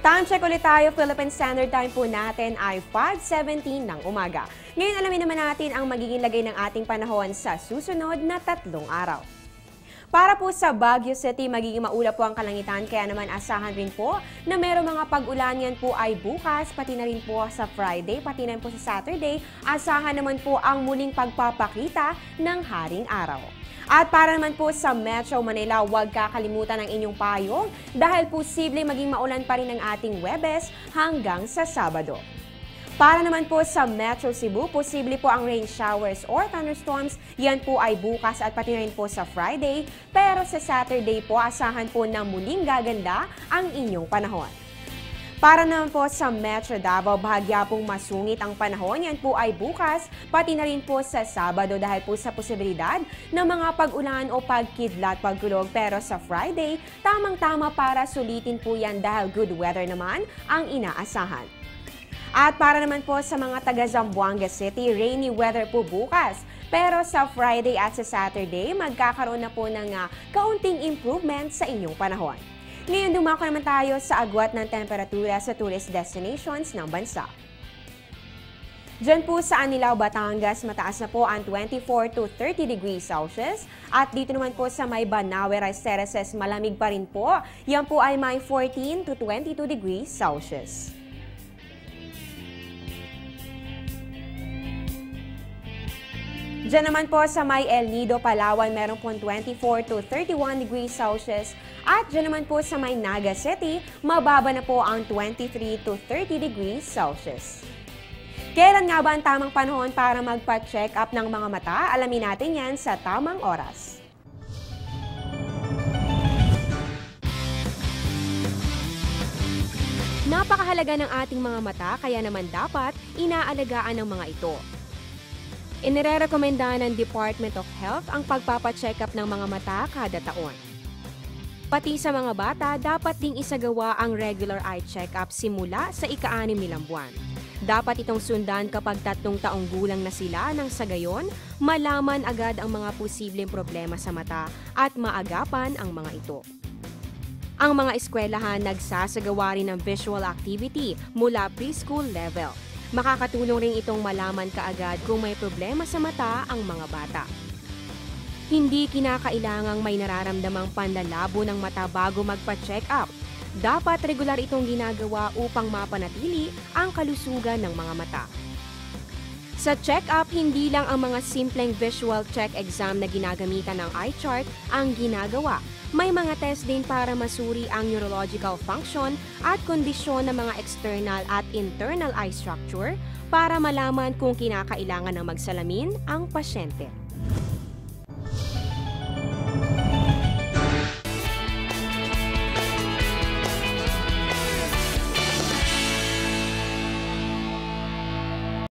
Time check ulit tayo. Philippine Standard Time po natin ay 5:17 ng umaga. Ngayon alamin naman natin ang magiging lagay ng ating panahon sa susunod na 3 araw. Para po sa Baguio City, magiging maulap po ang kalangitan, kaya naman asahan rin po na merong mga pag-ulan. Yan po ay bukas, pati na rin po sa Friday, pati na rin po sa Saturday. Asahan naman po ang muling pagpapakita ng haring araw. At para naman po sa Metro Manila, huwag kakalimutan ang inyong payong dahil posible maging maulan pa rin ang ating Huwebes hanggang sa Sabado. Para naman po sa Metro Cebu, posible po ang rain showers or thunderstorms. Yan po ay bukas at pati rin po sa Friday. Pero sa Saturday po, asahan po na muling gaganda ang inyong panahon. Para naman po sa Metro Davao, bahagya pong masungit ang panahon. Yan po ay bukas, pati na rin po sa Sabado dahil po sa posibilidad ng mga pag-ulan o pagkidlat, pagkulog. Pero sa Friday, tamang-tama para sulitin po yan dahil good weather naman ang inaasahan. At para naman po sa mga taga Zamboanga City, rainy weather po bukas. Pero sa Friday at sa Saturday, magkakaroon na po ng kaunting improvement sa inyong panahon. Ngayon, dumako naman tayo sa agwat ng temperatura sa tourist destinations ng bansa. Diyan po sa Anilao, Batangas, mataas na po ang 24 to 30 degrees Celsius. At dito naman po sa may Banawe, Riceres, malamig pa rin po. Yan po ay may 14 to 22 degrees Celsius. Diyan naman po sa may El Nido, Palawan, meron po 24 to 31 degrees Celsius. At diyan naman po sa may Naga City, mababa na po ang 23 to 30 degrees Celsius. Kailan nga ba ang tamang panahon para magpa-check up ng mga mata? Alamin natin yan sa tamang oras. Napakahalaga ng ating mga mata, kaya naman dapat inaalagaan ng mga ito. Inirerekomenda ng Department of Health ang pagpapacheck up ng mga mata kada taon. Pati sa mga bata, dapat ding isagawa ang regular eye check-up simula sa ika-6 nilang buwan. Dapat itong sundan kapag 3 taong gulang na sila nang sa gayon, malaman agad ang mga posibleng problema sa mata at maagapan ang mga ito. Ang mga eskwelahan nagsasagawa rin ng visual activity mula preschool level. Makakatulong rin itong malaman kaagad kung may problema sa mata ang mga bata. Hindi kinakailangang may nararamdamang panlalabo ng mata bago magpa-check up. Dapat regular itong ginagawa upang mapanatili ang kalusugan ng mga mata. Sa check-up, hindi lang ang mga simpleng visual check exam na ginagamitan ng eye chart ang ginagawa. May mga test din para masuri ang neurological function at kondisyon ng mga external at internal eye structure para malaman kung kinakailangan ng magsalamin ang pasyente.